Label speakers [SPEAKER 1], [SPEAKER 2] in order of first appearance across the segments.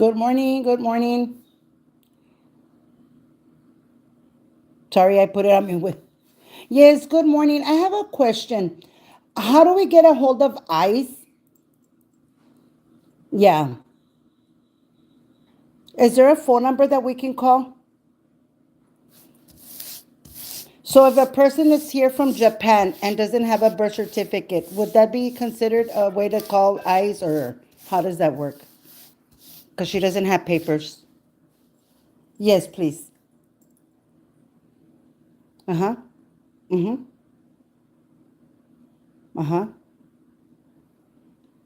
[SPEAKER 1] Good morning. Good morning. Sorry, I put it on mute. Yes, good morning. I have a question. How do we get a hold of ICE? Yeah. Is there a phone number that we can call? So if a person is here from Japan and doesn't have a birth certificate, would that be considered a way to call ICE, or how does that work? Because she doesn't have papers. Yes, please. Uh-huh. Mm-hmm. Uh-huh.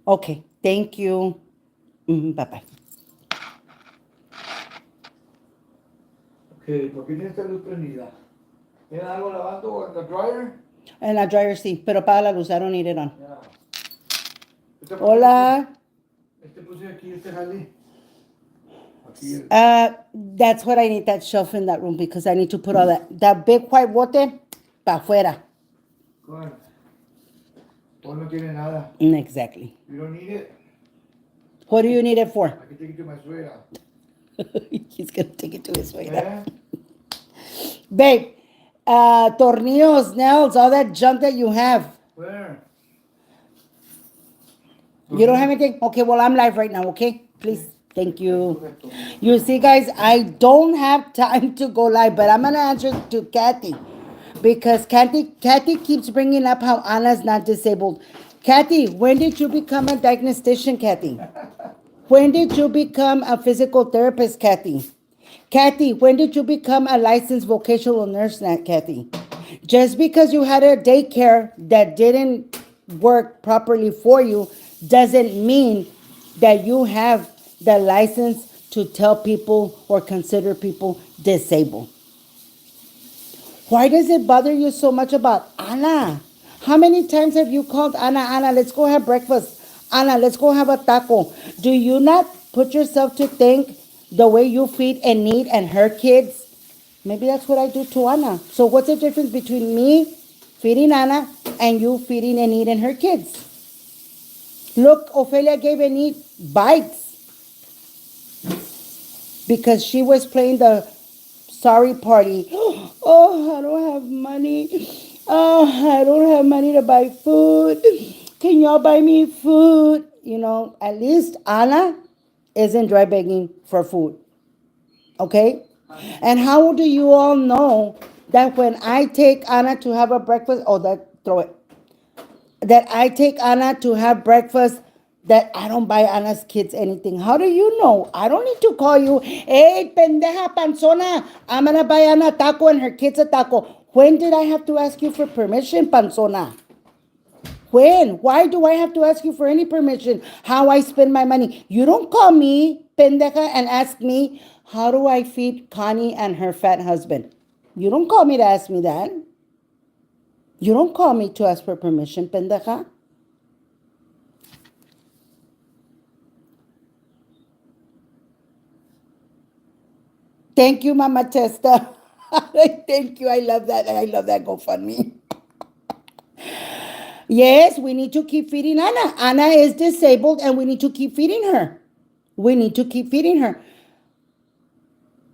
[SPEAKER 1] Okay. Thank you. Bye-bye.
[SPEAKER 2] Ok, ¿por qué tiene esta luz prendida? ¿Tiene algo lavando en la dryer?
[SPEAKER 1] En la dryer sí, pero apaga la luz. I don't need it on.
[SPEAKER 2] Ya. Este puse aquí,
[SPEAKER 1] Hola.
[SPEAKER 2] este jale. Aquí el...
[SPEAKER 1] That's what I need, that shelf in that room, because I need to put all that big white bote para afuera.
[SPEAKER 2] ¿Cuál? Pues no tiene nada.
[SPEAKER 1] Exactly.
[SPEAKER 2] You don't need it?
[SPEAKER 1] What do you need it for?
[SPEAKER 2] I can take it to my suegra.
[SPEAKER 1] He's gonna take it to his way.
[SPEAKER 2] ¿Eh?
[SPEAKER 1] Babe, tornillos, nails, all that junk that you have.
[SPEAKER 2] Where?
[SPEAKER 1] You don't have anything? Okay, well, I'm live right now, okay? Please. Thank you. You see, guys, I don't have time to go live, but I'm going to answer to Kathy, because Kathy keeps bringing up how Anna's not disabled. Kathy, when did you become a diagnostician, Kathy? When did you become a physical therapist, Kathy? Kathy, when did you become a licensed vocational nurse, Kathy? Just because you had a daycare that didn't work properly for you doesn't mean that you have the license to tell people or consider people disabled. Why does it bother you so much about Anna? How many times have you called Anna, Anna, let's go have breakfast. Anna, let's go have a taco. Do you not put yourself to think the way you feed and need and her kids? Maybe that's what I do to Anna. So what's the difference between me feeding Anna and you feeding and eating her kids? Look, Ophelia gave Enid bites because she was playing the sorry party. Oh, I don't have money. Oh, I don't have money to buy food. Can y'all buy me food? You know, at least Anna isn't dry begging for food. Okay? And how do you all know that when I take Anna to have a breakfast, oh, that, throw it, that I take Anna to have breakfast, that I don't buy Anna's kids anything? How do you know? I don't need to call you, hey, pendeja panzona, I'm gonna buy Anna a taco and her kids a taco. When did I have to ask you for permission, panzona? When? Why do I have to ask you for any permission? How I spend my money? You don't call me, pendeja, and ask me, how do I feed Connie and her fat husband? You don't call me to ask me that. You don't call me to ask for permission, pendeja. Thank you, Mama Testa. Thank you. I love that. I love that GoFundMe. Yes, we need to keep feeding Anna. Anna is disabled and we need to keep feeding her. We need to keep feeding her.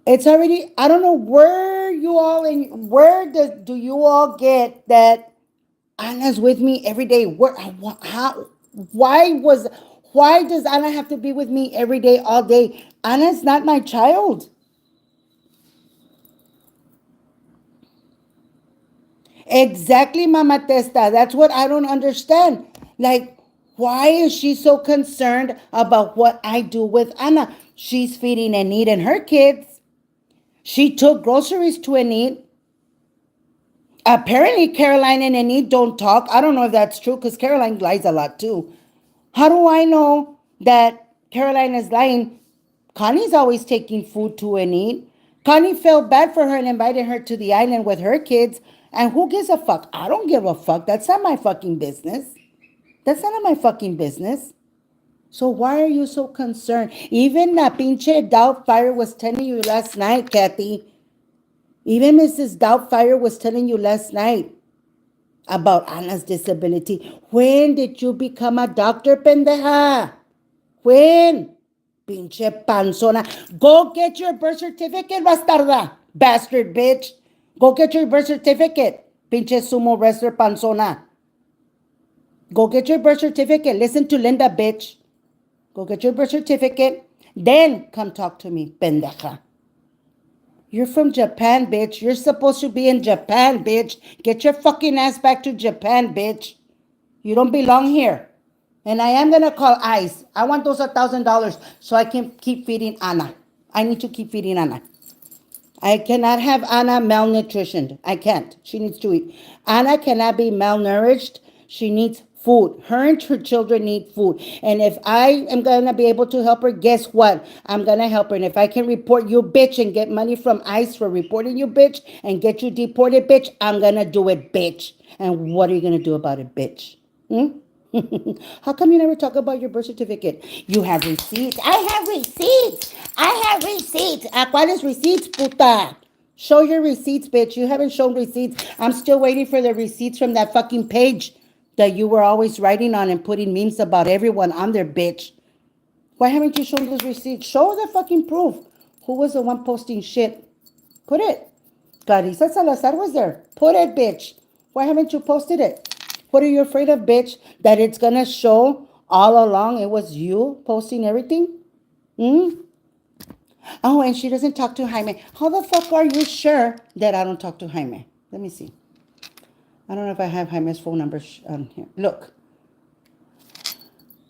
[SPEAKER 1] It's already, I don't know where you all, and where do you all get that Anna's with me every day? Where, how, why was, why does Anna have to be with me every day, all day? Anna's not my child. Exactly, Mama Testa. That's what I don't understand. Like, why is she so concerned about what I do with Anna? She's feeding Enid and her kids. She took groceries to Enid. Apparently, Caroline and Enid don't talk. I don't know if that's true because Caroline lies a lot too. How do I know that Caroline is lying? Connie's always taking food to Enid. Connie felt bad for her and invited her to the island with her kids. And who gives a fuck? I don't give a fuck. That's not my fucking business. That's none of my fucking business. So why are you so concerned? Even that pinche Doubtfire was telling you last night, Kathy. Even Mrs. Doubtfire was telling you last night about Anna's disability. When did you become a doctor, pendeja? When? Pinche panzona. Go get your birth certificate, bastarda. Bastard bitch. Go get your birth certificate. Pinche sumo wrestler panzona. Go get your birth certificate. Listen to Linda, bitch. Go get your birth certificate. Then come talk to me, pendeja. You're from Japan, bitch. You're supposed to be in Japan, bitch. Get your fucking ass back to Japan, bitch. You don't belong here. And I am going to call ICE. I want those $1,000 so I can keep feeding Anna. I need to keep feeding Anna. I cannot have Anna malnutritioned. I can't. She needs to eat. Anna cannot be malnourished. She needs food. Her and her children need food. And if I am going to be able to help her, guess what? I'm going to help her. And if I can report you, bitch, and get money from ICE for reporting you, bitch, and get you deported, bitch, I'm going to do it, bitch. And what are you going to do about it, bitch? Hmm? How come you never talk about your birth certificate? You have receipts. I have receipts. I have receipts. ¿Cuáles receipts, puta? Show your receipts, bitch. You haven't shown receipts. I'm still waiting for the receipts from that fucking page that you were always writing on and putting memes about everyone on there, bitch. Why haven't you shown those receipts? Show the fucking proof. Who was the one posting shit? Put it. Carissa Salazar was there. Put it, bitch. Why haven't you posted it? What are you afraid of, bitch? That it's gonna show all along it was you posting everything? Hmm? Oh, and she doesn't talk to Jaime. How the fuck are you sure that I don't talk to Jaime? Let me see. I don't know if I have Jaime's phone number on here. Look.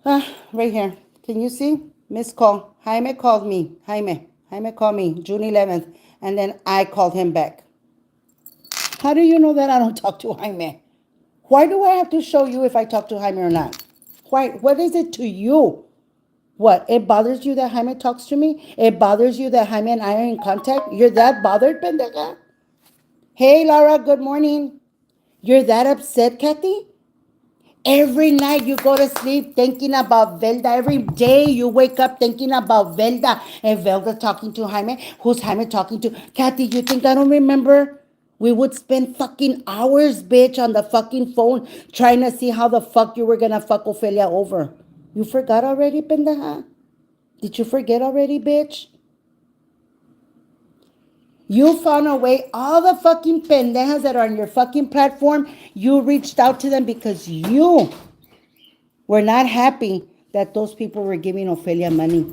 [SPEAKER 1] Right here. Can you see? Missed call. Jaime called me. Jaime called me June 11th. And then I called him back. How do you know that I don't talk to Jaime? Why do I have to show you if I talk to Jaime or not? Why? What is it to you? What? It bothers you that Jaime talks to me? It bothers you that Jaime and I are in contact? You're that bothered, pendeja? Hey, Laura, good morning. You're that upset, Kathy? Every night you go to sleep thinking about Velda. Every day you wake up thinking about Velda. And Velda talking to Jaime. Who's Jaime talking to? Kathy, you think I don't remember? We would spend fucking hours, bitch, on the fucking phone trying to see how the fuck you were gonna fuck Ophelia over. You forgot already, pendeja? Did you forget already, bitch? You found a way, all the fucking pendejas that are on your fucking platform, you reached out to them because you were not happy that those people were giving Ophelia money.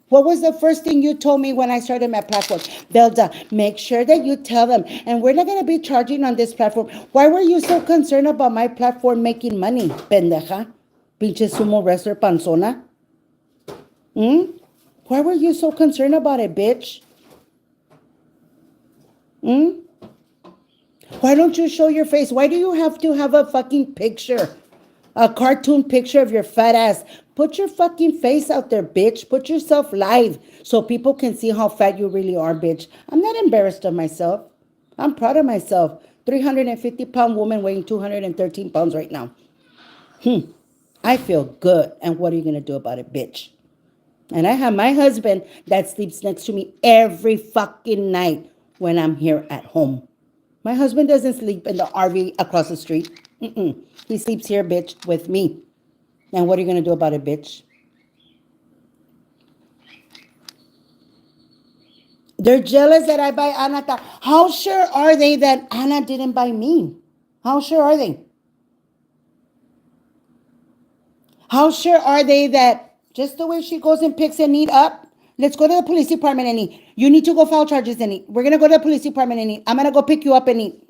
[SPEAKER 1] What was the first thing you told me when I started my platform? Velda, make sure that you tell them. And we're not going to be charging on this platform. Why were you so concerned about my platform making money, pendeja? Pinche sumo wrestler panzona. Hmm? Why were you so concerned about it, bitch? Hmm? Why don't you show your face? Why do you have to have a fucking picture? A cartoon picture of your fat ass. Put your fucking face out there, bitch. Put yourself live so people can see how fat you really are, bitch. I'm not embarrassed of myself. I'm proud of myself. 350-pound woman weighing 213 pounds right now. I feel good. And what are you going to do about it, bitch? And I have my husband that sleeps next to me every fucking night when I'm here at home. My husband doesn't sleep in the RV across the street. He sleeps here, bitch, with me. And what are you going to do about it, bitch? They're jealous that I buy Anna. How sure are they that Anna didn't buy me? How sure are they? How sure are they that just the way she goes and picks and eat up, let's go to the police department and eat. You need to go file charges and eat. We're going to go to the police department and eat. I'm going to go pick you up and eat.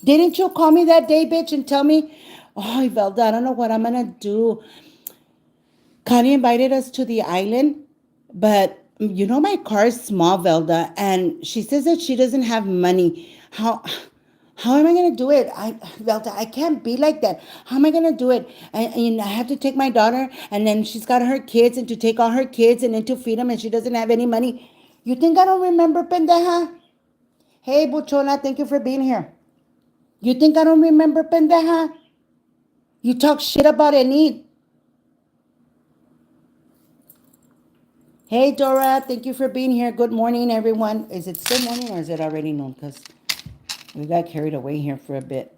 [SPEAKER 1] Didn't you call me that day, bitch, and tell me, oh, Velda, I don't know what I'm going to do. Connie invited us to the island, but you know my car is small, Velda, and she says that she doesn't have money. How am I gonna do it? Velda, I can't be like that. How am I gonna do it? And I have to take my daughter, and then she's got her kids, and to take all her kids, and then to feed them, and she doesn't have any money. You think I don't remember, pendeja? Hey, Buchona, thank you for being here. You think I don't remember, pendeja? You talk shit about Enid. Hey, Dora, thank you for being here. Good morning, everyone. Is it still morning or is it already noon? Because we got carried away here for a bit.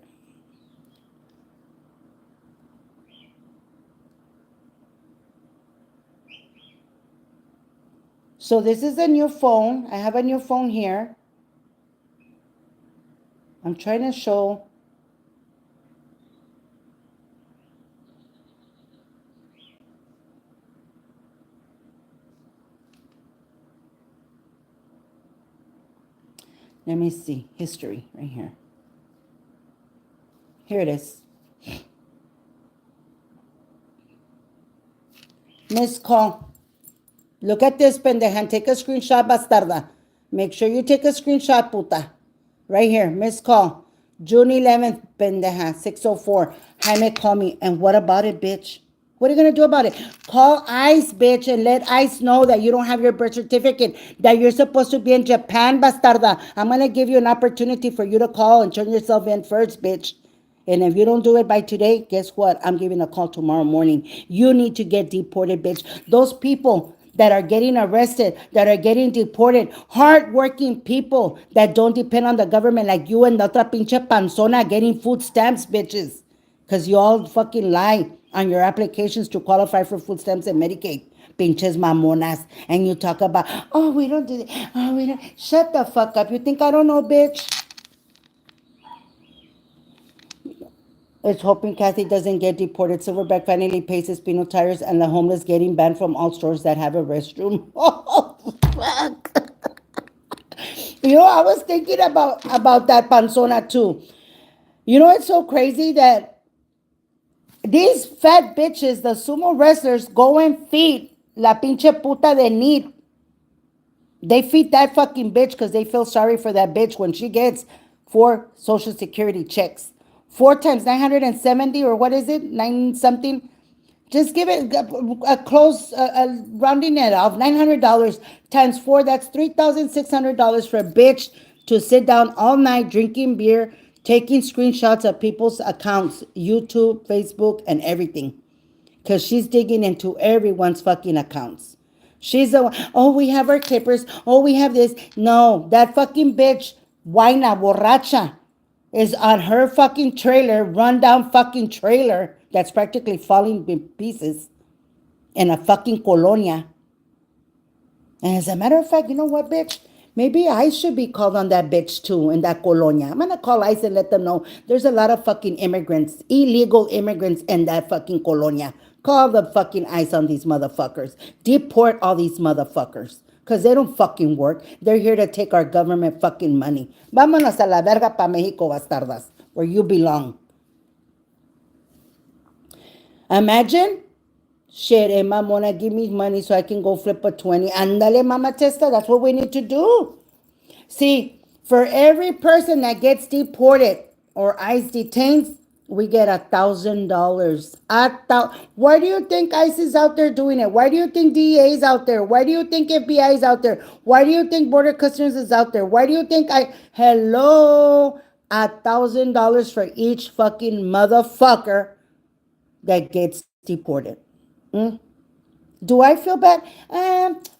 [SPEAKER 1] So this is a new phone. I have a new phone here. I'm trying to show. Let me see. History right here. Here it is. Miss call. Look at this, pendeja, and take a screenshot, bastarda. Make sure you take a screenshot, puta. Right here, missed call. June 11th, pendeja, 6:04. Jaime call me. And what about it, bitch? What are you going to do about it? Call ICE, bitch, and let ICE know that you don't have your birth certificate, that you're supposed to be in Japan, bastarda. I'm going to give you an opportunity for you to call and turn yourself in first, bitch. And if you don't do it by today, guess what? I'm giving a call tomorrow morning. You need to get deported, bitch. Those people that are getting arrested, that are getting deported, hardworking people that don't depend on the government like you and the otra pinche panzona getting food stamps, bitches. Because you all fucking lie on your applications to qualify for food stamps and Medicaid. Pinches mamonas. And you talk about, oh, we don't do that. Oh, we don't. Shut the fuck up. You think I don't know, bitch? It's hoping Kathy doesn't get deported. Silverback finally pays his Pino tires, and the homeless getting banned from all stores that have a restroom. Oh, fuck. I was thinking about that panzona too. It's so crazy that these fat bitches, the sumo wrestlers, go and feed la pinche puta de need. They feed that fucking bitch because they feel sorry for that bitch when she gets 4 Social Security checks. 4 times 970, or what is it? Nine something. Just give it a close rounding it off. $900 times 4, that's $3,600 for a bitch to sit down all night drinking beer, taking screenshots of people's accounts, YouTube, Facebook, and everything. Because she's digging into everyone's fucking accounts. She's the one, oh, we have our clippers. Oh, we have this. No, that fucking bitch, Huayna Borracha, is on her fucking trailer, rundown fucking trailer that's practically falling in pieces in a fucking colonia. And as a matter of fact, you know what, bitch? Maybe I should be called on that bitch too in that colonia. I'm gonna call ICE and let them know there's a lot of fucking immigrants, illegal immigrants in that fucking colonia. Call the fucking ICE on these motherfuckers. Deport all these motherfuckers. Because they don't fucking work. They're here to take our government fucking money. Vámonos a la verga pa Mexico, bastardas, where you belong. Imagine. Shit, hey, mamona, give me money so I can go flip a 20. Andale, mama testa, that's what we need to do. See, for every person that gets deported or ICE detains, we get $1,000. Why do you think ICE is out there doing it? Why do you think DEA is out there? Why do you think FBI is out there? Why do you think Border Customs is out there? Why do you think hello, $1,000 for each fucking motherfucker that gets deported? Mm? Do I feel bad?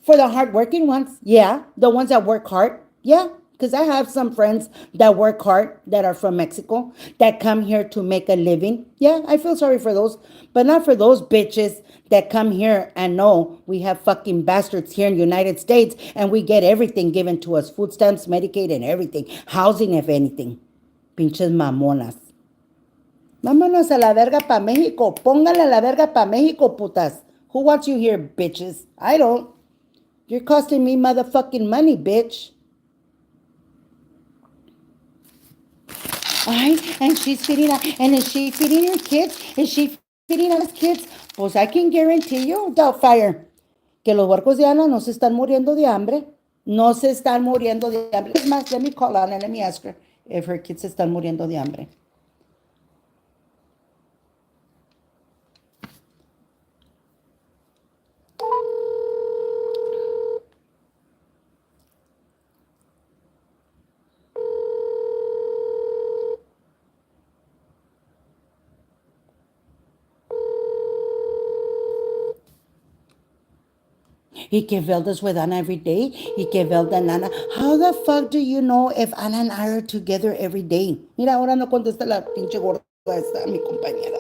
[SPEAKER 1] For the hardworking ones, yeah. The ones that work hard, yeah. Because I have some friends that work hard that are from Mexico that come here to make a living. Yeah, I feel sorry for those, but not for those bitches that come here and know we have fucking bastards here in the United States and we get everything given to us, food stamps, Medicaid, and everything, housing, if anything. Pinches mamonas. Vámonos a la verga pa México. Póngale a la verga pa México, putas. Who wants you here, bitches? I don't. You're costing me motherfucking money, bitch. Ay, and she's feeding, and is she feeding her kids? Is she feeding us kids? Pues I can guarantee you, Doubtfire, que los huercos de Ana no se están muriendo de hambre. No se están muriendo de hambre. Es más, let me call Ana, let me ask her if her kids se están muriendo de hambre. Y que Velda's with Ana every day. Y que Velda and Ana. How the fuck do you know if Ana and I are together every day? Mira, ahora no contesta la pinche gorda esta, mi compañera.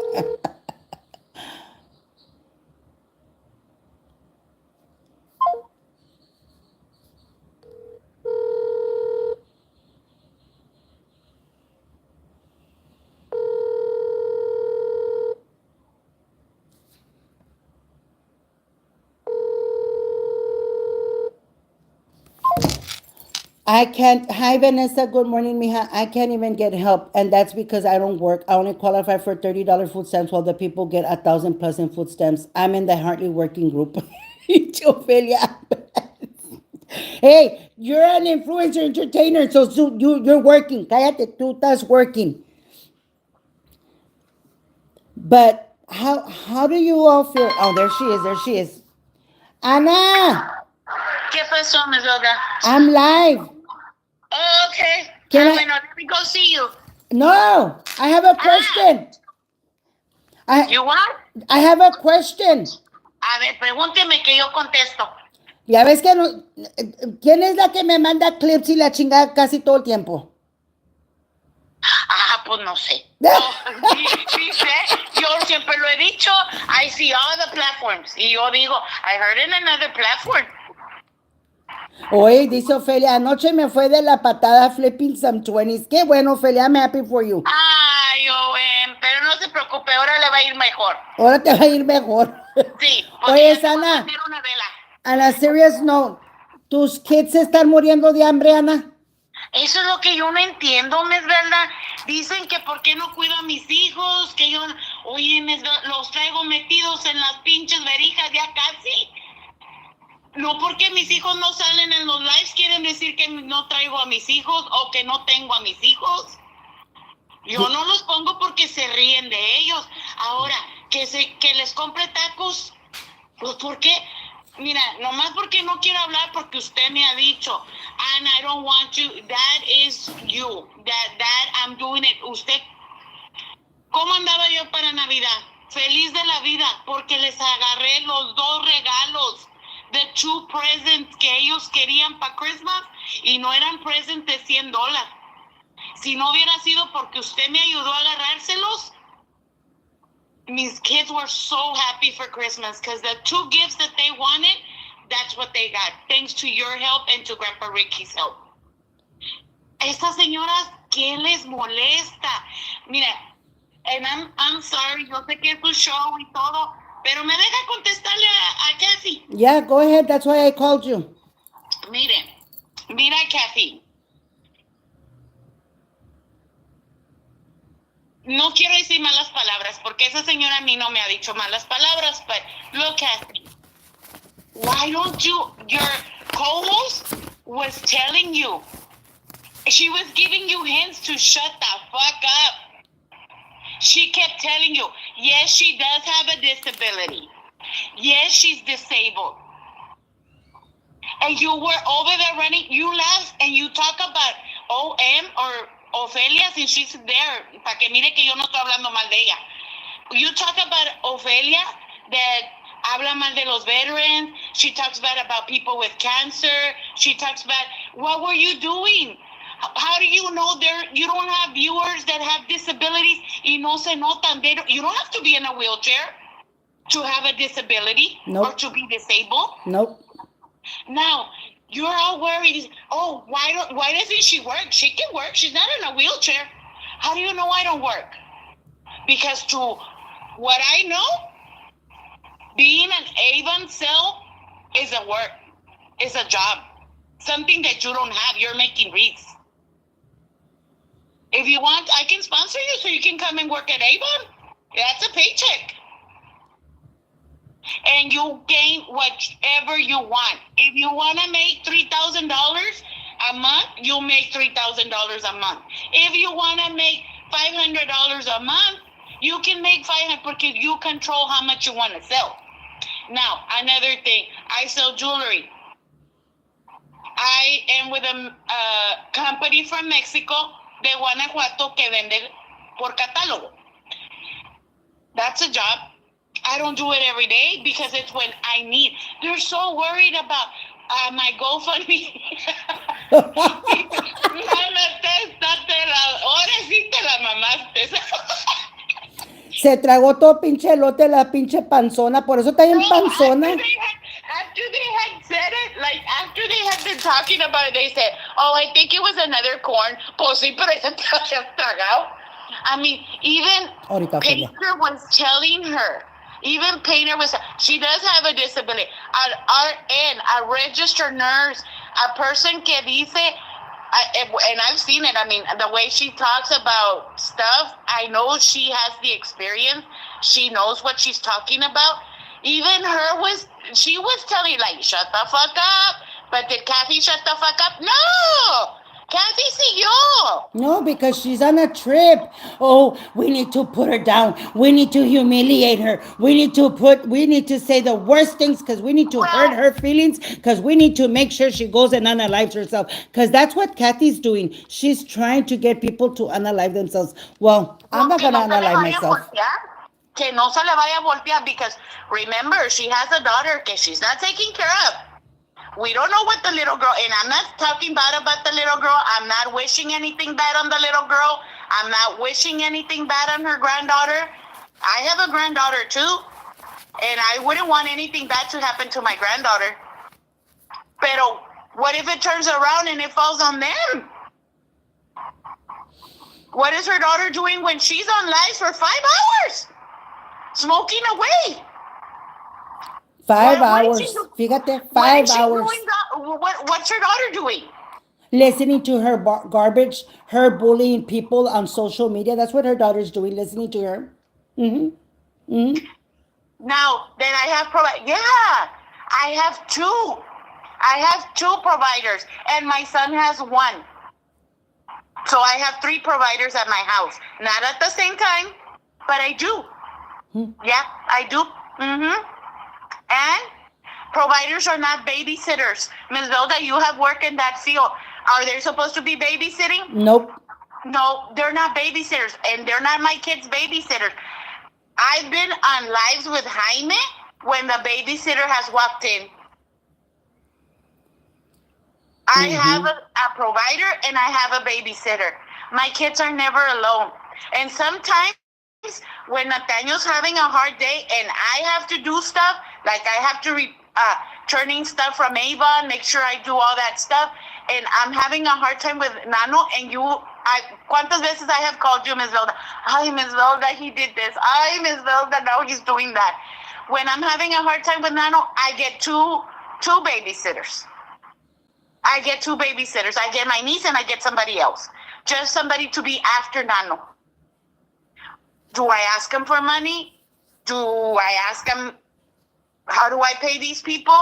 [SPEAKER 1] I can't. Hi, Vanessa. Good morning, mija. I can't even get help, and that's because I don't work. I only qualify for $30 food stamps, while the people get 1,000 plus in food stamps. I'm in the hardly working group. Ophelia. Hey, you're an influencer entertainer, so you're working. Cállate, tú estás working. But how do you all feel? Oh, there she is. There she is. Anna,
[SPEAKER 3] ¿Qué pasó, Miss Velda?
[SPEAKER 1] I'm live.
[SPEAKER 3] Oh, okay.
[SPEAKER 1] Can I?
[SPEAKER 3] Bueno, let me go see you.
[SPEAKER 1] No, I have a question. I
[SPEAKER 3] You what?
[SPEAKER 1] I have a question.
[SPEAKER 3] A ver, pregúnteme que yo contesto.
[SPEAKER 1] Ya ves que no. ¿Quién es la que me manda clips y la chingada casi todo el tiempo?
[SPEAKER 3] Ah, pues no sé. No, sí sé. Yo siempre lo he dicho. I see all the platforms. Y yo digo, I heard in another platform.
[SPEAKER 1] Oye, dice Ofelia, anoche me fue de la patada flipping some 20s. Qué bueno, Ofelia, I'm happy for you.
[SPEAKER 3] Ay, pero no se preocupe, ahora le va a ir mejor.
[SPEAKER 1] Ahora te va a ir mejor.
[SPEAKER 3] Sí, porque
[SPEAKER 1] Oye,
[SPEAKER 3] ya le voy a
[SPEAKER 1] Ana,
[SPEAKER 3] prender una vela.
[SPEAKER 1] on a serious note, ¿tus kids se están muriendo de hambre, Ana?
[SPEAKER 3] Eso es lo que yo no entiendo, Miss Velda. Dicen que por qué no cuido a mis hijos, que yo, oye, los traigo metidos en las pinches verijas ya casi. No porque mis hijos no salen en los lives quieren decir que no traigo a mis hijos o que no tengo a mis hijos. Yo no los pongo porque se ríen de ellos. Ahora, que les compre tacos, pues ¿por qué? Mira, nomás porque no quiero hablar porque usted me ha dicho, and I don't want you, that is you, that I'm doing it. Usted, ¿cómo andaba yo para Navidad? Feliz de la vida porque les agarré los 2 regalos, the 2 presents que ellos querían para Christmas y no eran presents de $100. Si no hubiera sido porque usted me ayudó a agarrárselos, mis kids were so happy for Christmas because the 2 gifts that they wanted, that's what they got, thanks to your help and to Grandpa Ricky's help. Estas señoras, ¿qué les molesta? Mira, and I'm sorry, yo sé que es tu show y todo, pero me deja contestarle a Kathy.
[SPEAKER 1] Yeah, go ahead. That's why I called you.
[SPEAKER 3] Mira, Kathy. No quiero decir malas palabras porque esa señora a mí no me ha dicho malas palabras, but look at me. Why don't your co-host was telling you, she was giving you hints to shut the fuck up. She kept telling you, yes, she does have a disability. Yes, she's disabled. And you were over there running, you laughed and you talk about OM or Ofelia, since she's there, para que mire que yo no estoy hablando mal de ella. You talk about Ofelia, that habla mal de los veterans. She talks bad about people with cancer. She talks bad. What were you doing? How do you know you don't have viewers that have disabilities y no se notan? You don't have to be in a wheelchair to have a disability.
[SPEAKER 1] Nope.
[SPEAKER 3] Or to be disabled.
[SPEAKER 1] Nope.
[SPEAKER 3] Now, you're all worried. Oh, why doesn't she work? She can work. She's not in a wheelchair. How do you know I don't work? Because to what I know, being an Avon cell is a work, is a job. Something that you don't have. You're making wreaths. If you want, I can sponsor you so you can come and work at Avon. That's a paycheck. And you gain whatever you want. If you want to make $3,000 a month, you'll make $3,000 a month. If you want to make $500 a month, you can make $500 because you control how much you want to sell. Now, another thing, I sell jewelry. I am with a company from Mexico, de Guanajuato, que vende por catálogo. That's a job. I don't do it every day because it's when I need. They're so worried about my GoFundMe. Ahora sí te la mamaste.
[SPEAKER 1] Se tragó todo pinche elote la pinche panzona, por eso está bien panzona.
[SPEAKER 3] After they had said it, like after they had been talking about it, they said, oh, I think it was another corn. Pues sí, pero esa te habías tragado. I mean, even Painter was telling her, she does have a disability. An RN, a registered nurse, a person que dice and I've seen it. I mean, the way she talks about stuff, I know she has the experience. She knows what she's talking about. Even she was telling, like, shut the fuck up. But did Kathy shut the fuck up? No! Kathy siguió.
[SPEAKER 1] No, because she's on a trip. Oh, we need to put her down. We need to humiliate her. We need to say the worst things because we need to hurt
[SPEAKER 3] Well,
[SPEAKER 1] her feelings because we need to make sure she goes and unalives herself. Because that's what Kathy's doing. She's trying to get people to unalive themselves. Well, I'm not
[SPEAKER 3] que
[SPEAKER 1] going to
[SPEAKER 3] no se le
[SPEAKER 1] unalive
[SPEAKER 3] vaya a
[SPEAKER 1] myself.
[SPEAKER 3] voltear. Que no se le vaya a voltear because remember, she has a daughter que she's not taking care of. We don't know what the little girl, and I'm not talking bad about the little girl. I'm not wishing anything bad on the little girl. I'm not wishing anything bad on her granddaughter. I have a granddaughter too, and I wouldn't want anything bad to happen to my granddaughter. Pero what if it turns around and it falls on them? What is her daughter doing when she's on live for 5 hours? Smoking away.
[SPEAKER 1] 5
[SPEAKER 3] What is
[SPEAKER 1] hours.
[SPEAKER 3] she do-
[SPEAKER 1] Fíjate,
[SPEAKER 3] What
[SPEAKER 1] 5
[SPEAKER 3] is she
[SPEAKER 1] hours.
[SPEAKER 3] doing? What's her daughter doing?
[SPEAKER 1] Listening to her garbage, her bullying people on social media. That's what her daughter's doing, listening to her.
[SPEAKER 3] Now, then I have I have two. I have two providers, and my son has one. So I have 3 providers at my house. Not at the same time, but I do. Yeah, I do. And providers are not babysitters. Ms. Velda, you have worked in that field. Are they supposed to be babysitting?
[SPEAKER 1] Nope.
[SPEAKER 3] No, they're not babysitters, and they're not my kids' babysitters. I've been on lives with Jaime when the babysitter has walked in. I have a provider and I have a babysitter. My kids are never alone. And sometimes when Nathaniel's having a hard day and I have to do stuff, like I have to turning stuff from Avon, make sure I do all that stuff, and I'm having a hard time with Nano, and ¿cuántas veces I have called you, Ms. Velda? Ay, Ms. Velda, he did this. Ay, Ms. Velda, now he's doing that. When I'm having a hard time with Nano, I get two babysitters. I get 2 babysitters. I get my niece and I get somebody else. Just somebody to be after Nano. Do I ask him for money? Do I ask him, how do I pay these people?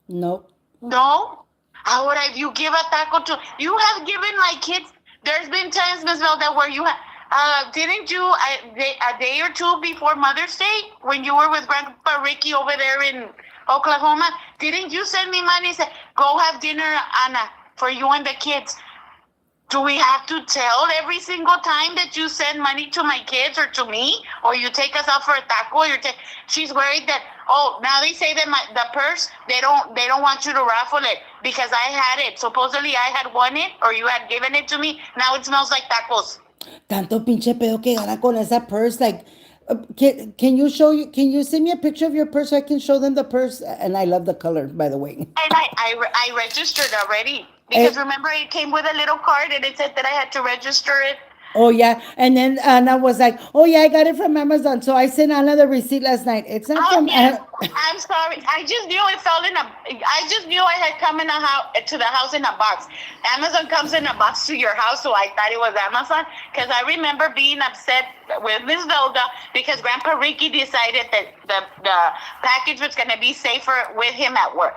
[SPEAKER 1] Nope.
[SPEAKER 3] No. Ahora, if you give a taco to, you have given my kids, there's been times, Ms. Velda, where you have, didn't you, a day or 2 before Mother's Day, when you were with Grandpa Ricky over there in Oklahoma, didn't you send me money and say, go have dinner, Anna, for you and the kids? Do we have to tell every single time that you send money to my kids or to me, or you take us out for a taco? She's worried that, oh, now they say that the purse, they don't want you to raffle it because I had it. Supposedly I had won it or you had given it to me. Now it smells like tacos.
[SPEAKER 1] Tanto pinche pedo que gana con esa purse. Like, can you send me a picture of your purse so I can show them the purse? And I love the color, by the way.
[SPEAKER 3] And I registered already because remember it came with a little card and it said that I had to register it.
[SPEAKER 1] Oh, yeah. And then Anna was like, oh, yeah, I got it from Amazon. So I sent Anna the receipt last night. It's not from
[SPEAKER 3] Yes. I'm sorry. I just knew it fell in I just knew I had come in to the house in a box. Amazon comes in a box to your house, so I thought it was Amazon. Because I remember being upset with Ms. Velda because Grandpa Ricky decided that the package was going to be safer with him at work.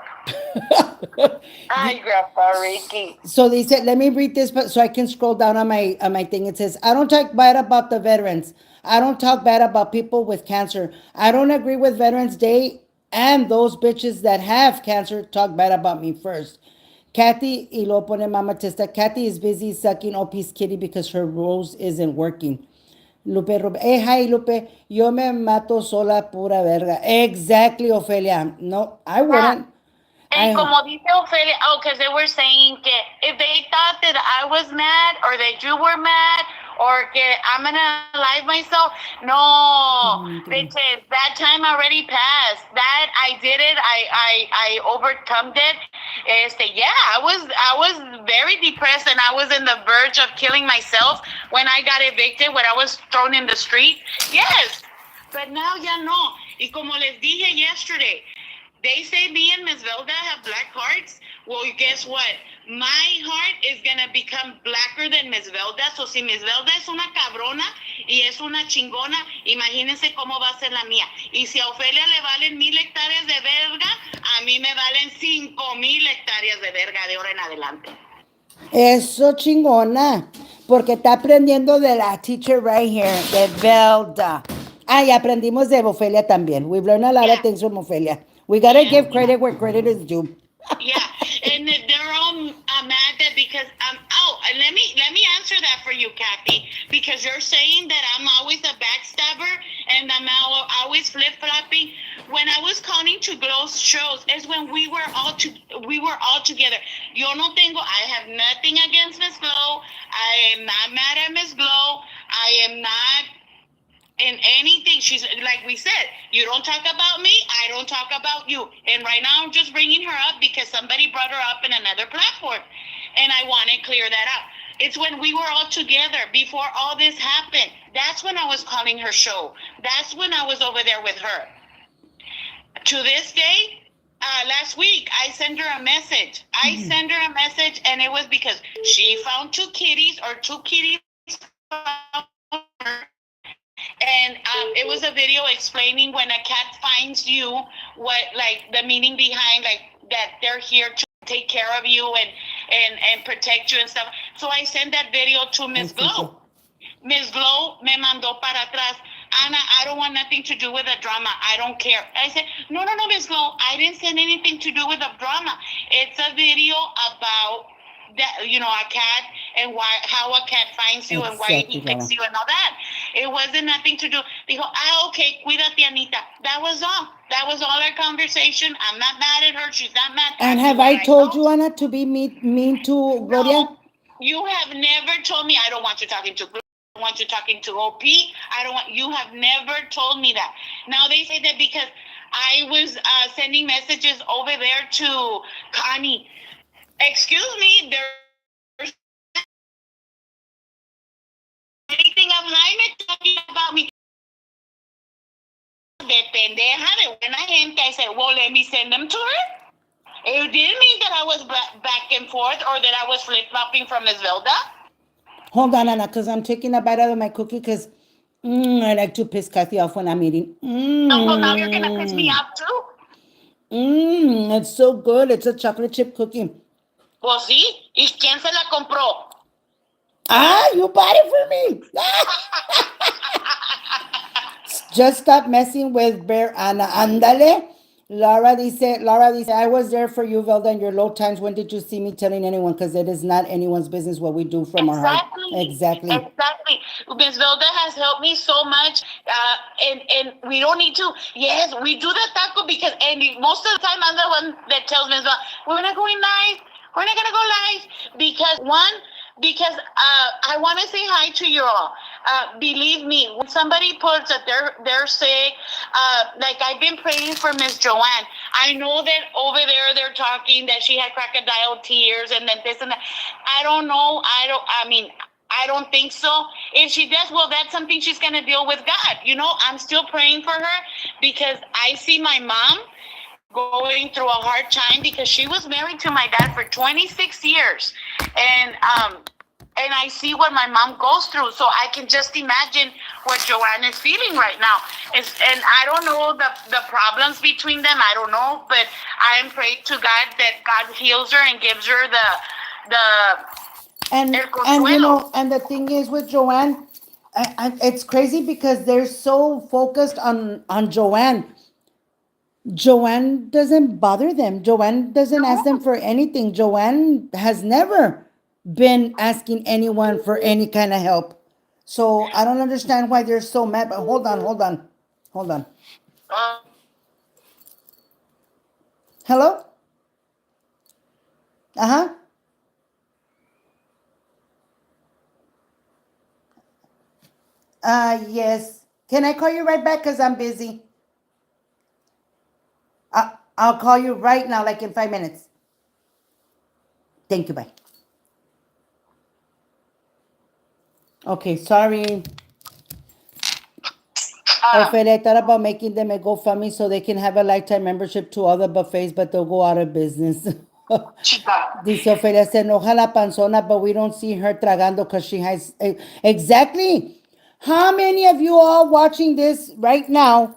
[SPEAKER 3] Hi, Grandpa Ricky.
[SPEAKER 1] So they said, let me read this so I can scroll down on my thing. It says, I don't talk bad about the veterans. I don't talk bad about people with cancer. I don't agree with Veterans Day, and those bitches that have cancer talk bad about me first. Kathy, y lo pone Mama Testa, Kathy is busy sucking OP's kitty because her rose isn't working. Lupe, hey, hi, Lupe, yo me mato sola pura verga. Exactly, Ophelia. No, I wouldn't.
[SPEAKER 3] And como dice Ophelia, because they were saying que if they thought that I was mad or that you were mad or que I'm going to lie myself, no, bitches, that time already passed. That I did it. I overcome it. I was very depressed and I was in the verge of killing myself when I got evicted, when I was thrown in the street. Yes, but now ya no. Y como les dije yesterday, they say me and Ms. Velda have black hearts. Well, guess what? my heart is gonna become blacker than Miss Velda. So si Miss Velda es una cabrona y es una chingona, imagínense cómo va a ser la mía. Y si a Ofelia le valen 1,000 hectáreas de verga, a mí me valen 5,000 hectáreas de verga de ahora en adelante.
[SPEAKER 1] Eso chingona. Porque está aprendiendo de la teacher right here, de Velda. Ah, y aprendimos de Ofelia también. We've learned a lot of things from Ofelia. We gotta give credit where credit is due.
[SPEAKER 3] Yeah, and they're all mad that because let me answer that for you, Kathy, because you're saying that I'm always a backstabber and I'm always flip flopping. When I was calling to Glow's shows, is when we were all together. Yo no tengo. I have nothing against Miss Glow. I am not mad at Miss Glow. I am not in anything. She's like we said, you don't talk about me, I don't talk about you. And right now I'm just bringing her up because somebody brought her up in another platform, and I want to clear that up. It's when we were all together before all this happened. That's when I was calling her show. That's when I was over there with her. To this day, last week I sent her a message. I sent her a message, and it was because she found two kitties found her. And it was a video explaining when a cat finds you, what like the meaning behind like that they're here to take care of you and protect you and stuff. So I sent that video to Miss Glow. Miss Glow me mandó para atrás. Ana, I don't want nothing to do with the drama. I don't care. I said, no, Miss Glow. I didn't send anything to do with the drama. It's a video about that, a cat and how a cat finds you and why he picks you and all that. It wasn't nothing to do. Dijo, okay, cuídate, Anita. That was all. That was all our conversation. I'm not mad at her. She's not mad.
[SPEAKER 1] And have I told you, Anna, to be mean to Gloria?
[SPEAKER 3] No, you have never told me. I don't want you talking to Gloria. I don't want you talking to OP. You have never told me that. Now they say that because I was sending messages over there to Connie. Excuse me, there's anything of Jaime talking about me. De pendeja, de buena gente. I said, well, let me send them to her. It didn't mean that I was back and forth or that I was flip-flopping from Miss Velda.
[SPEAKER 1] Hold on, Anna, because I'm taking a bite out of my cookie because I like to piss Kathy off when I'm eating.
[SPEAKER 3] No, well, now you're going to piss me off too.
[SPEAKER 1] It's so good. It's a chocolate chip cookie.
[SPEAKER 3] Pues sí. ¿Y quién se la compró?
[SPEAKER 1] Ah, you bought it for me. Just stop messing with Bear, Ana. Ándale. Laura dice, I was there for you, Velda, in your low times. When did you see me telling anyone? Because it is not anyone's business what we do from our heart. Exactly.
[SPEAKER 3] Miss Velda has helped me so much. And we don't need to. Yes, we do the taco because, and most of the time I'm the one that tells Miss Velda, we're not going live. We're not going to go live. Because I want to say hi to you all. Believe me, when somebody puts that they're sick, like I've been praying for Miss Joanne. I know that over there they're talking that she had crocodile tears and then this and that. I don't know. I don't think so. If she does, well, that's something she's going to deal with God. I'm still praying for her because I see my mom going through a hard time because she was married to my dad for 26 years. And I see what my mom goes through. So I can just imagine what Joanne is feeling right now. And I don't know the problems between them. I don't know. But I am praying to God that God heals her and gives her
[SPEAKER 1] and the thing is with Joanne, it's crazy because they're so focused on Joanne. Joanne doesn't bother them. Joanne doesn't ask them for anything. Joanne has never been asking anyone for any kind of help. So I don't understand why they're so mad. But hold on. Hello? Uh-huh. Yes. Can I call you right back? Because I'm busy. I'll call you right now, like in 5 minutes. Thank you, bye. Okay, sorry. Ophelia, I thought about making them a GoFundMe so they can have a lifetime membership to other buffets, but they'll go out of business.
[SPEAKER 3] Chica.
[SPEAKER 1] Dice Ofelia, se enoja la panzona, but we don't see her tragando because she has. Exactly. How many of you all watching this right now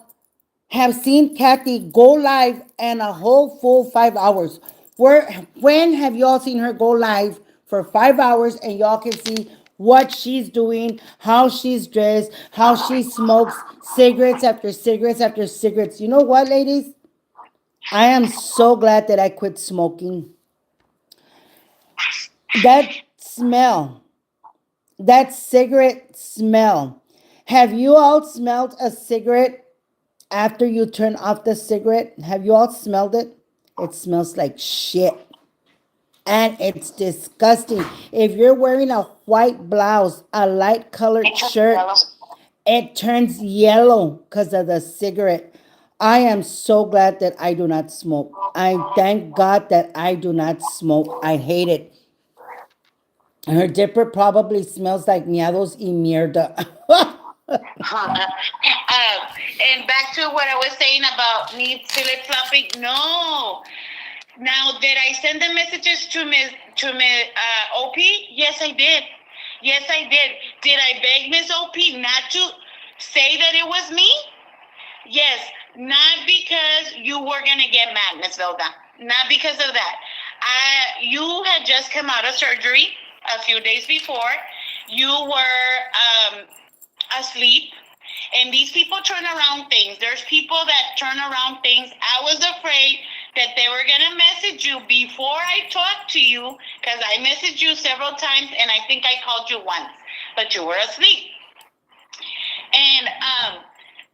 [SPEAKER 1] have seen Kathy go live and a whole full 5 hours? When have y'all seen her go live for 5 hours and y'all can see what she's doing, how she's dressed, how she smokes cigarettes after cigarettes after cigarettes? You know what, ladies? I am so glad that I quit smoking. That smell, that cigarette smell. Have you all smelled a cigarette after you turn off the cigarette? Have you all smelled it? It smells like shit. And it's disgusting. If you're wearing a white blouse, a light colored shirt, it turns yellow because of the cigarette. I am so glad that I do not smoke. I thank God that I do not smoke. I hate it. Her dipper probably smells like miados y mierda.
[SPEAKER 3] And back to what I was saying about me flip flopping. No. Now, did I send the messages to Miss OP? Yes, I did. Yes, I did. Did I beg Miss OP not to say that it was me? Yes, not because you were gonna get mad, Miss Velda. Not because of that. You had just come out of surgery a few days before. You were asleep, and these people turn around things. There's people that turn around things. I was afraid that they were gonna message you before I talked to you, because I messaged you several times, and I think I called you once, but you were asleep. And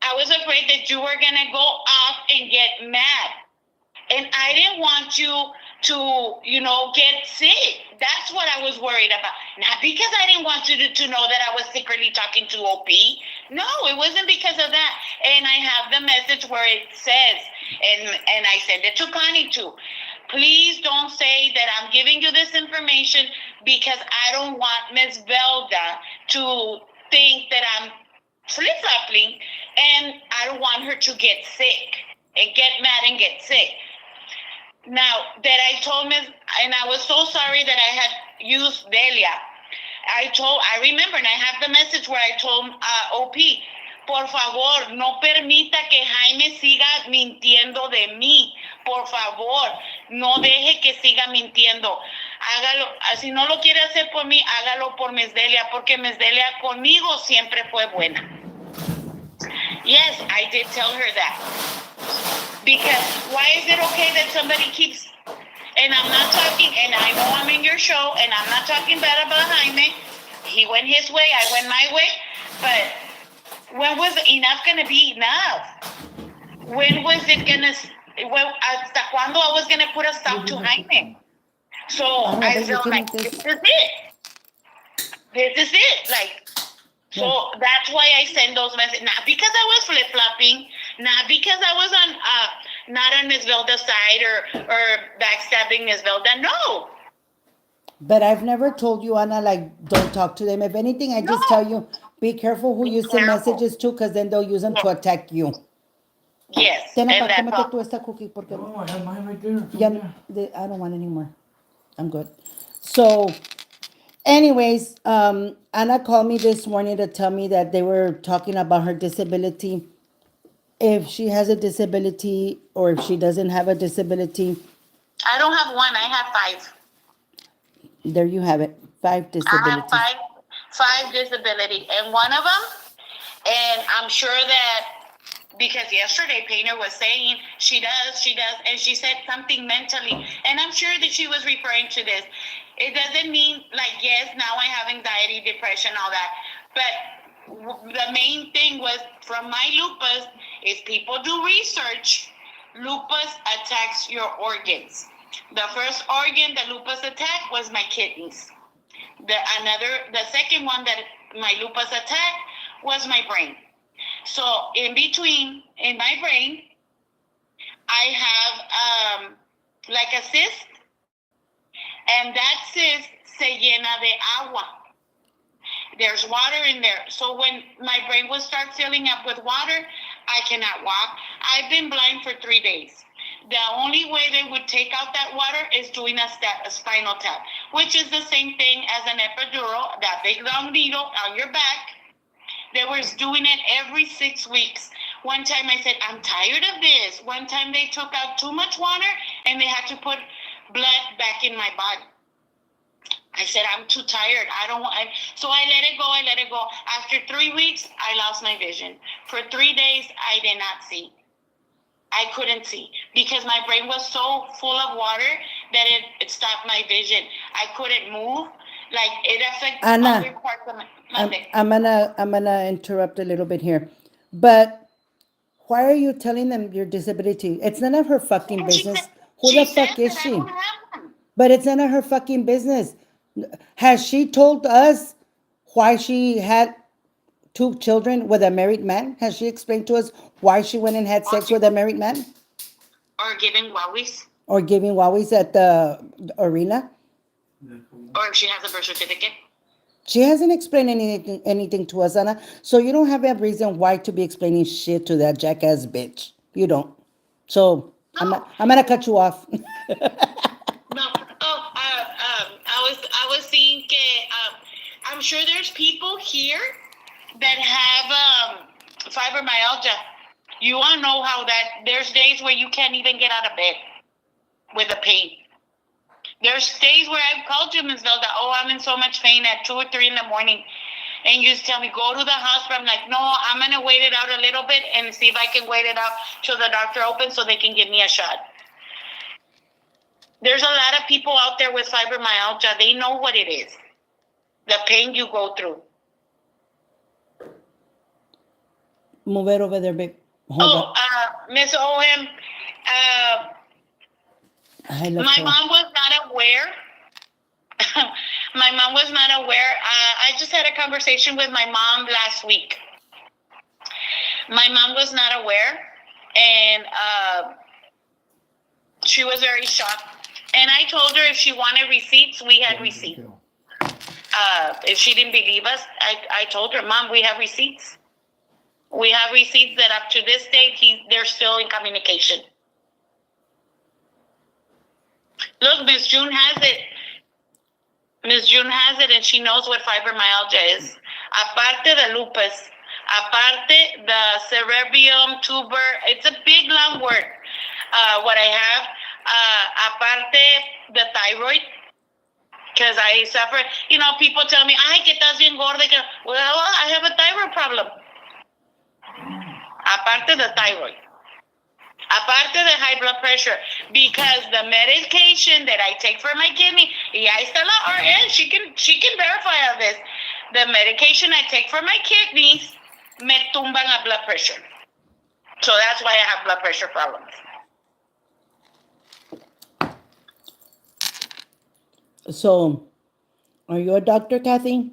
[SPEAKER 3] I was afraid that you were gonna go off and get mad. And I didn't want you to, get sick. That's what I was worried about. Not because I didn't want you to know that I was secretly talking to OP. No, it wasn't because of that. And I have the message where it says, and I sent it to Connie too. Please don't say that I'm giving you this information because I don't want Miss Velda to think that I'm flip-flopping, and I don't want her to get sick and get mad and get sick. Now, that I told Ms. and I was so sorry that I had used Delia. I remember, and I have the message where I told OP, por favor, no permita que Jaime siga mintiendo de mí. Por favor, no deje que siga mintiendo. Hágalo, si no lo quiere hacer por mí, hágalo por Miss Delia, porque Miss Delia conmigo siempre fue buena. Yes, I did tell her that. Because why is it okay that somebody keeps, and I'm not talking, and I know I'm in your show, and I'm not talking bad about Jaime. He went his way, I went my way, but when was enough going to be enough? When was it going to, hasta cuando I was going to put a stop to Jaime? So I felt like, this is it. This is it. Like, so that's why I send those messages. Not because I was flip-flopping, not because I was on, not on Miss Velda's side or backstabbing Miss Velda. No.
[SPEAKER 1] But I've never told you, Anna, like, don't talk to them. If anything, I just tell you, be careful who you send messages to, because then they'll use them to attack you.
[SPEAKER 3] Yes.
[SPEAKER 1] Ten,
[SPEAKER 3] And
[SPEAKER 1] apa,
[SPEAKER 3] that's
[SPEAKER 1] cómete tú esta cookie, porque
[SPEAKER 2] No, I have mine right there.
[SPEAKER 1] ya, I don't want any more. I'm good. So, anyways, Anna called me this morning to tell me that they were talking about her disability. If she has a disability or if she doesn't have a disability,
[SPEAKER 3] I don't have one. I have 5.
[SPEAKER 1] there you have it. 5
[SPEAKER 3] I
[SPEAKER 1] disabilities.
[SPEAKER 3] have five disability, and one of them, and I'm sure that because yesterday Painter was saying she does, and she said something mentally, and I'm sure that she was referring to this. It doesn't mean like, yes, now I have anxiety, depression, all that, but the main thing was from my lupus is people do research. Lupus attacks your organs. The first organ that lupus attacked was my kidneys. The second one that my lupus attacked was my brain. So in between, in my brain, I have like a cyst, and that cyst se llena de agua. There's water in there. So when my brain will start filling up with water, I cannot walk. I've been blind for 3 days. The only way they would take out that water is doing a spinal tap, which is the same thing as an epidural, that big long needle on your back. They were doing it every 6 weeks. One time I said, I'm tired of this. One time they took out too much water and they had to put blood back in my body. I said, I'm too tired. I don't want. So I let it go. I let it go. After 3 weeks, I lost my vision. For 3 days, I did not see. I couldn't see because my brain was so full of water that it stopped my vision. I couldn't move. Like it affected
[SPEAKER 1] Anna,
[SPEAKER 3] other parts of my leg.
[SPEAKER 1] I'm gonna interrupt a little bit here, but why are you telling them your disability? It's none of her fucking
[SPEAKER 3] And
[SPEAKER 1] business. Who the
[SPEAKER 3] she said
[SPEAKER 1] fuck is
[SPEAKER 3] that I
[SPEAKER 1] she?
[SPEAKER 3] don't have one.
[SPEAKER 1] But it's none of her fucking business. Has she told us why she had two children with a married man? Has she explained to us why she went and had sex with a married man?
[SPEAKER 3] Or giving Huawei's.
[SPEAKER 1] Or giving wowies at the arena?
[SPEAKER 3] Or if she has a birth certificate.
[SPEAKER 1] She hasn't explained anything to us, Anna. So you don't have a reason why to be explaining shit to that jackass bitch. You don't. So
[SPEAKER 3] No.
[SPEAKER 1] I'm gonna cut you off.
[SPEAKER 3] No. Oh, I was seeing I'm sure there's people here that have fibromyalgia. You all know how that there's days where you can't even get out of bed with the pain. There's days where I've called you, Ms. Velda. Oh, I'm in so much pain at 2 or 3 in the morning. And you just tell me, go to the hospital. I'm like, no, I'm going to wait it out a little bit and see if I can wait it out till the doctor opens so they can give me a shot. There's a lot of people out there with fibromyalgia. They know what it is, the pain you go through.
[SPEAKER 1] Move it over there, babe. Hold on.
[SPEAKER 3] Miss O.M.,
[SPEAKER 1] I love
[SPEAKER 3] my
[SPEAKER 1] her.
[SPEAKER 3] mom was not aware. My mom was not aware. I just had a conversation with my mom last week. My mom was not aware, and she was very shocked. And I told her if she wanted receipts, we had receipts. If she didn't believe us, I told her, Mom, we have receipts. We have receipts that up to this date, they're still in communication. Look, Miss June has it. Miss June has it, and she knows what fibromyalgia is. Aparte de lupus, aparte the cerebrum tuber, it's a big long word. What I have, aparte the thyroid, because I suffer. You know, people tell me, "Ay, que estás bien gorda." Well, I have a thyroid problem. Aparte the thyroid. Aparte the high blood pressure, because the medication that I take for my kidney, y ahí está la RN, she can verify all this. The medication I take for my kidneys me tumban a blood pressure. So that's why I have blood pressure problems.
[SPEAKER 1] So, are you a doctor, Kathy?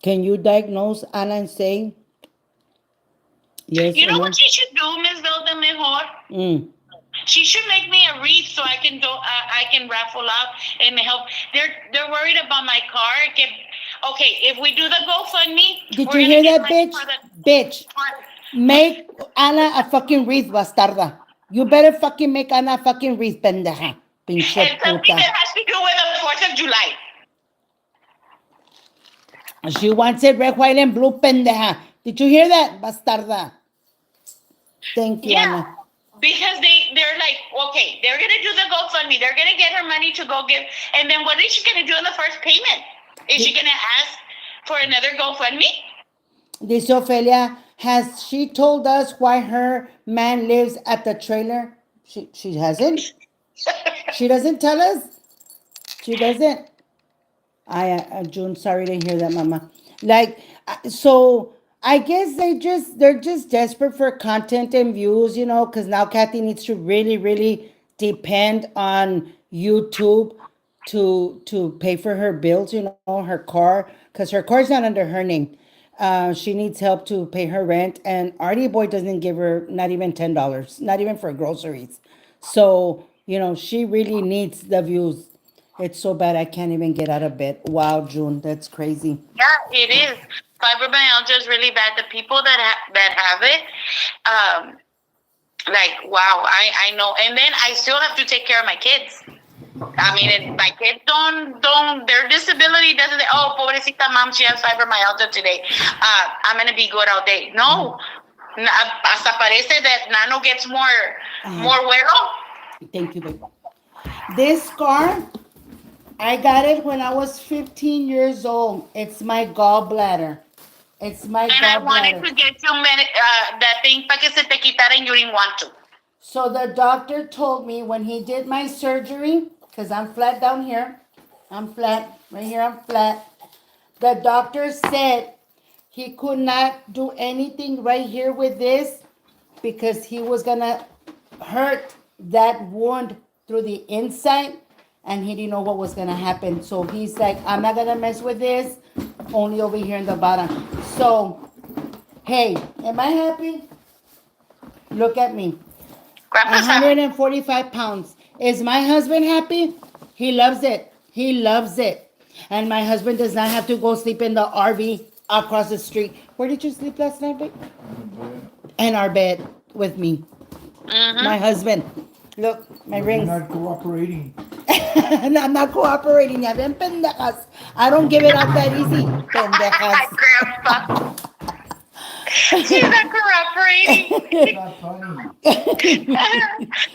[SPEAKER 1] Can you diagnose Anna and say yes
[SPEAKER 3] You
[SPEAKER 1] or
[SPEAKER 3] know
[SPEAKER 1] no?
[SPEAKER 3] what she should do, Ms. Velda Mejor?
[SPEAKER 1] Mm.
[SPEAKER 3] She should make me a wreath so I can raffle out and help. They're worried about my car. Okay, if we do the GoFundMe,
[SPEAKER 1] Did
[SPEAKER 3] we're
[SPEAKER 1] you
[SPEAKER 3] gonna
[SPEAKER 1] hear
[SPEAKER 3] get
[SPEAKER 1] that,
[SPEAKER 3] money
[SPEAKER 1] bitch?
[SPEAKER 3] for the
[SPEAKER 1] Bitch, make Anna a fucking wreath, bastarda. You better fucking make Anna a fucking wreath, pendeja. Pinche
[SPEAKER 3] and something
[SPEAKER 1] puta.
[SPEAKER 3] that has to do with the 4th of July.
[SPEAKER 1] She wants it red, white, and blue, pendeja. Did you hear that, bastarda? Thank you,
[SPEAKER 3] Yeah.
[SPEAKER 1] Anna.
[SPEAKER 3] Because they're like, okay, they're gonna do the GoFundMe. They're gonna get her money to go give, and then what is she gonna do in the first payment? Is she gonna ask for another GoFundMe?
[SPEAKER 1] This Ophelia, has she told us why her man lives at the trailer? She hasn't. She doesn't tell us. She doesn't. June, sorry to hear that, Mama. Like, so I guess they're just desperate for content and views, you know, because now Kathy needs to really, really depend on YouTube to pay for her bills, you know, her car, because her car's not under her name. She needs help to pay her rent, and Artie Boy doesn't give her not even $10, not even for groceries. So, you know, she really needs the views. It's so bad I can't even get out of bed. Wow, June, that's crazy.
[SPEAKER 3] Yeah, it is. Fibromyalgia is really bad. The people that have it, Like, wow, I know. And then I still have to take care of my kids. I mean, my kids don't, their disability doesn't say, oh, pobrecita mom, she has fibromyalgia today. I'm going to be good all day. No. Hasta parece that Nano gets
[SPEAKER 1] Uh,
[SPEAKER 3] more huevo.
[SPEAKER 1] thank you, baby. This scar, I got it when I was 15 years old. It's my gallbladder. It's my
[SPEAKER 3] And I wanted
[SPEAKER 1] gallbladder.
[SPEAKER 3] to get you that thing para que se te quitara and you didn't want to.
[SPEAKER 1] So the doctor told me when he did my surgery, because I'm flat down here, I'm flat, right here, I'm flat. The doctor said he could not do anything right here with this because he was gonna hurt that wound through the inside and he didn't know what was gonna happen. So he's like, I'm not gonna mess with this, only over here in the bottom. So, hey, am I happy? Look at me.
[SPEAKER 3] Grandpa's happy.
[SPEAKER 1] 145 pounds. Is my husband happy? He loves it. He loves it. And my husband does not have to go sleep in the RV across the street. Where did you sleep last night, babe? In our bed with me. My
[SPEAKER 3] Mm-hmm.
[SPEAKER 1] husband. Look, my
[SPEAKER 2] You're
[SPEAKER 1] rings.
[SPEAKER 2] not cooperating.
[SPEAKER 1] And I'm not cooperating. Ya ven, pendejas. I don't give it up that easy. Pendejas.
[SPEAKER 3] Grandpa. She's not cooperating.
[SPEAKER 2] It's not funny.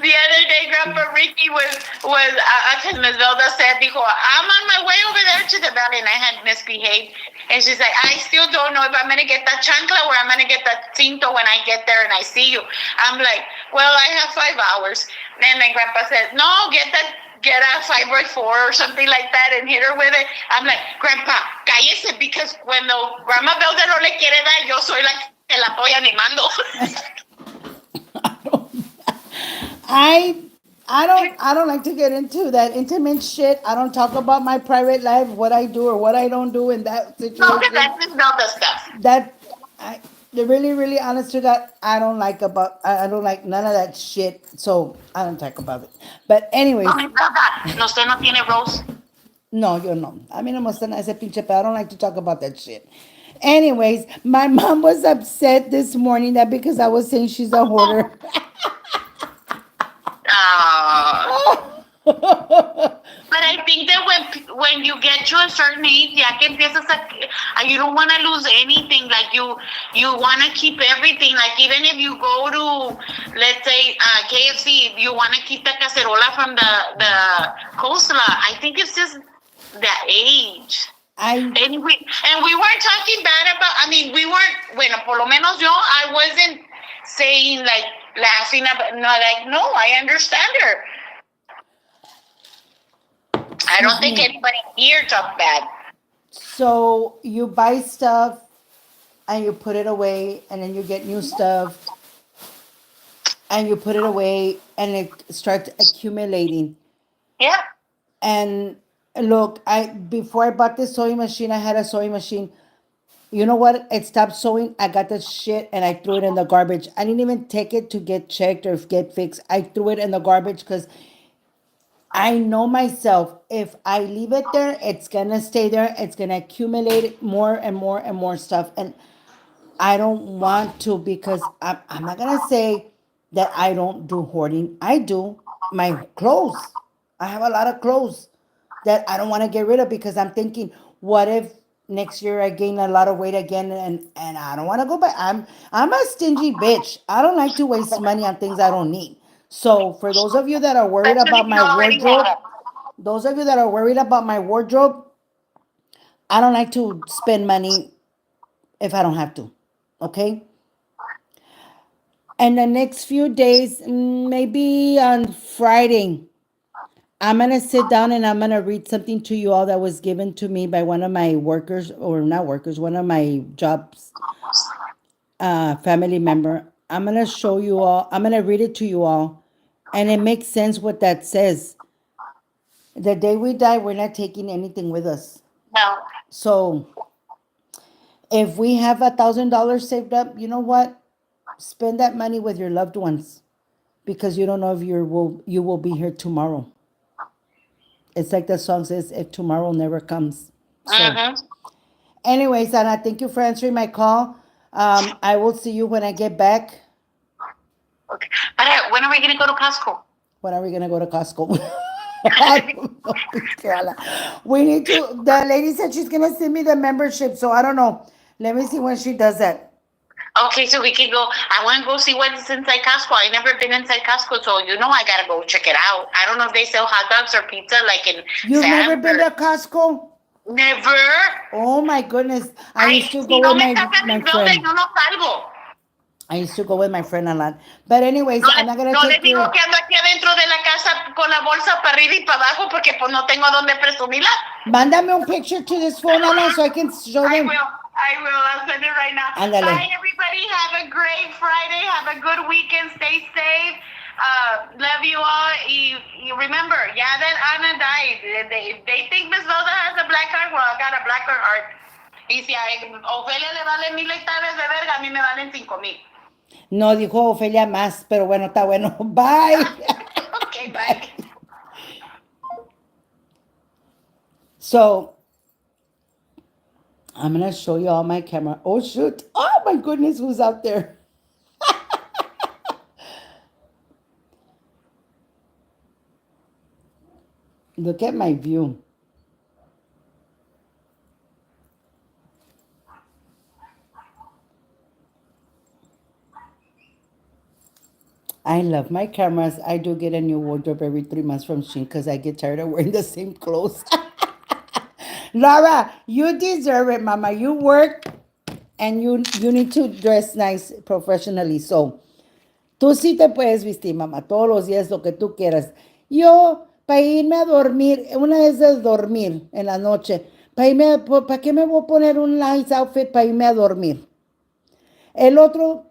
[SPEAKER 3] The other day, Grandpa Ricky was because Miss Velda said, dijo, I'm on my way over there to the valley, and I had misbehaved. And she's like, I still don't know if I'm gonna get that chancla or I'm gonna get that cinto when I get there and I see you. I'm like, well, I have 5 hours. And then Grandpa said, no, get a 5x4 or something like that and hit her with it. I'm like, Grandpa, cállese, because cuando Grandma Velda no le quiere dar, yo soy la que la estoy animando.
[SPEAKER 1] I I don't like to get into that intimate shit. I don't talk about my private life, what I do or what I don't do in that
[SPEAKER 3] No, because
[SPEAKER 1] situation.
[SPEAKER 3] that's Miss Velda stuff.
[SPEAKER 1] That I the really honest to God, I don't like none of that shit. So I don't talk about it. But anyways,
[SPEAKER 3] No, Miss Velda, no, usted no tiene rose.
[SPEAKER 1] no, yo no. A mí no me gusta nada ese pinche pero I don't like to talk about that shit. Anyways, my mom was upset this morning that because I was saying she's a hoarder.
[SPEAKER 3] Uh, but I think that when you get to a certain age, ya que empiezas you don't want to lose anything. Like you want to keep everything. Like even if you go to, let's say, KFC, you want to keep the cacerola from the coleslaw. I think it's just the age.
[SPEAKER 1] I
[SPEAKER 3] And we weren't talking bad about. I mean, we weren't. Bueno, por lo menos yo, I wasn't saying like laughing about. No, like no, I understand her. I don't
[SPEAKER 1] excuse
[SPEAKER 3] think
[SPEAKER 1] me.
[SPEAKER 3] anybody here talked bad.
[SPEAKER 1] So you buy stuff and you put it away and then you get new stuff and you put it away and it starts accumulating.
[SPEAKER 3] Yeah.
[SPEAKER 1] And look, I before I bought this sewing machine, I had a sewing machine. You know what? It stopped sewing. I got the shit and I threw it in the garbage. I didn't even take it to get checked or get fixed. I threw it in the garbage because I know myself. If I leave it there, it's gonna stay there. It's gonna accumulate more and more and more stuff. And I don't want to because I'm not gonna say that I don't do hoarding. I do my clothes. I have a lot of clothes that I don't want to get rid of because I'm thinking, what if next year I gain a lot of weight again and I don't want to go back. I'm a stingy bitch. I don't like to waste money on things I don't need. So for those of you that are worried
[SPEAKER 3] Especially
[SPEAKER 1] about
[SPEAKER 3] if you
[SPEAKER 1] my
[SPEAKER 3] already have
[SPEAKER 1] wardrobe,
[SPEAKER 3] it.
[SPEAKER 1] those of you that are worried about my wardrobe, I don't like to spend money if I don't have to. Okay? And the next few days, maybe on Friday, I'm gonna sit down and I'm gonna read something to you all that was given to me by one of my workers, or not workers, one of my jobs, family member. I'm gonna show you all. I'm gonna read it to you all, and it makes sense what that says. The day we die, we're not taking anything with us.
[SPEAKER 3] No.
[SPEAKER 1] So if we have $1,000 saved up, you know what? Spend that money with your loved ones because you don't know if you will be here tomorrow. It's like the song says, if tomorrow never comes. So,
[SPEAKER 3] Mm-hmm.
[SPEAKER 1] anyways, Anna, thank you for answering my call. I will see you when I get back.
[SPEAKER 3] Okay. But when are we going to go to Costco?
[SPEAKER 1] When are we gonna go to Costco? I don't know. Carla. We need to. The lady said she's gonna send me the membership, so I don't know. Let me see when she does that.
[SPEAKER 3] Okay, so we can go. I want to go see what's inside Costco. I never been inside Costco, so I gotta go check it out. I don't know if they sell hot dogs or pizza like in
[SPEAKER 1] You've never
[SPEAKER 3] Sam's
[SPEAKER 1] been
[SPEAKER 3] or
[SPEAKER 1] to Costco?
[SPEAKER 3] never.
[SPEAKER 1] Oh my goodness! I
[SPEAKER 3] Ay,
[SPEAKER 1] used to
[SPEAKER 3] si
[SPEAKER 1] go
[SPEAKER 3] no
[SPEAKER 1] with
[SPEAKER 3] me
[SPEAKER 1] my
[SPEAKER 3] sacan
[SPEAKER 1] my
[SPEAKER 3] mi Velda,
[SPEAKER 1] friend.
[SPEAKER 3] yo no salgo.
[SPEAKER 1] I used to go with my friend a lot. But anyways,
[SPEAKER 3] No
[SPEAKER 1] I'm
[SPEAKER 3] le,
[SPEAKER 1] not gonna
[SPEAKER 3] no le
[SPEAKER 1] take
[SPEAKER 3] digo
[SPEAKER 1] your.
[SPEAKER 3] que ando aquí adentro de la casa con la bolsa para arriba y para abajo porque pues no tengo dónde presumirla.
[SPEAKER 1] Mándame un picture to this phone, Ana, so I can show
[SPEAKER 3] I
[SPEAKER 1] them.
[SPEAKER 3] will. I will. I'll send it right now.
[SPEAKER 1] Ándale.
[SPEAKER 3] Bye, everybody. Have a great Friday. Have a good weekend. Stay safe. Love you all. You remember, yeah, that Anna died. They think Miss Velda has a black heart. Well, I got a blacker heart. Y si a Ofelia le valen 1,000 hectáreas de verga, a mí me valen 5,000.
[SPEAKER 1] No, dijo Ofelia más, pero bueno, está bueno. Bye.
[SPEAKER 3] Okay, bye.
[SPEAKER 1] Bye. So I'm gonna show you all my camera. Oh shoot! Oh my goodness, who's out there? Look at my view. I love my cameras. I do get a new wardrobe every 3 months from Shein because I get tired of wearing the same clothes. Laura, you deserve it, Mama. You work and you need to dress nice professionally. So, tú sí te puedes vestir, mamá, todos los días lo que tú quieras. Yo, para irme a dormir, una vez de dormir en la noche, ¿para qué me voy a poner un nice outfit para irme a dormir? El otro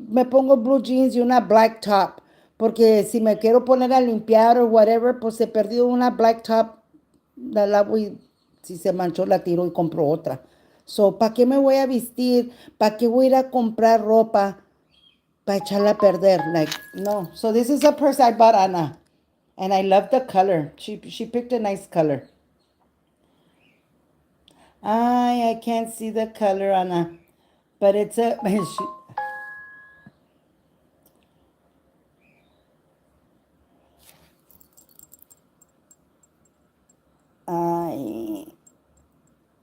[SPEAKER 1] me pongo blue jeans y una black top, porque si me quiero poner a limpiar o whatever, pues he perdido una black top, la lavo y si se manchó la tiro y compro otra. So, ¿para qué me voy a vestir? ¿Para qué voy a ir a comprar ropa para echarla a perder? Like, no. So this is a purse I bought Anna. And I love the color. She picked a nice color. I can't see the color, Anna. But it's a I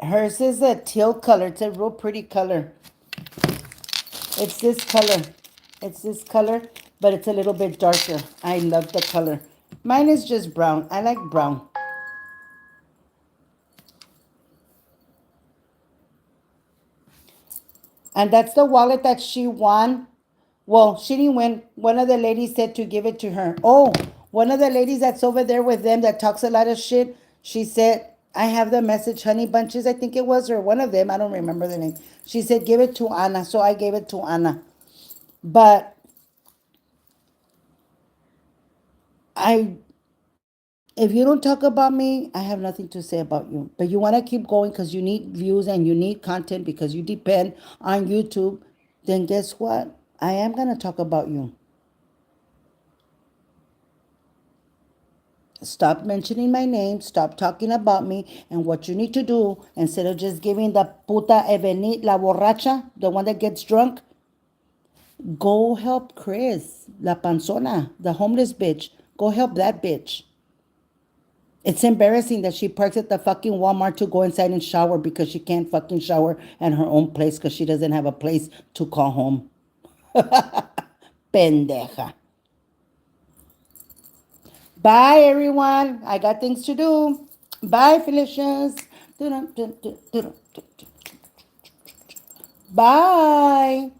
[SPEAKER 1] hers is a teal color. It's a real pretty color. It's this color. It's this color, but it's a little bit darker. I love the color. Mine is just brown. I like brown. And that's the wallet that she won. Well, she didn't win. One of the ladies said to give it to her. Oh, one of the ladies that's over there with them that talks a lot of shit, she said, I have the message, Honey Bunches, I think it was, or one of them. I don't remember the name. She said, give it to Anna. So I gave it to Anna. But I, if you don't talk about me, I have nothing to say about you. But you want to keep going because you need views and you need content because you depend on YouTube. Then guess what? I am going to talk about you. Stop mentioning my name. Stop talking about me. And what you need to do, instead of just giving the puta Eveni, la borracha, the one that gets drunk, go help Chris, la panzona, the homeless bitch. Go help that bitch. It's embarrassing that she parks at the fucking Walmart to go inside and shower because she can't fucking shower at her own place because she doesn't have a place to call home. Pendeja. Bye, everyone. I got things to do. Bye, Felicians. Bye.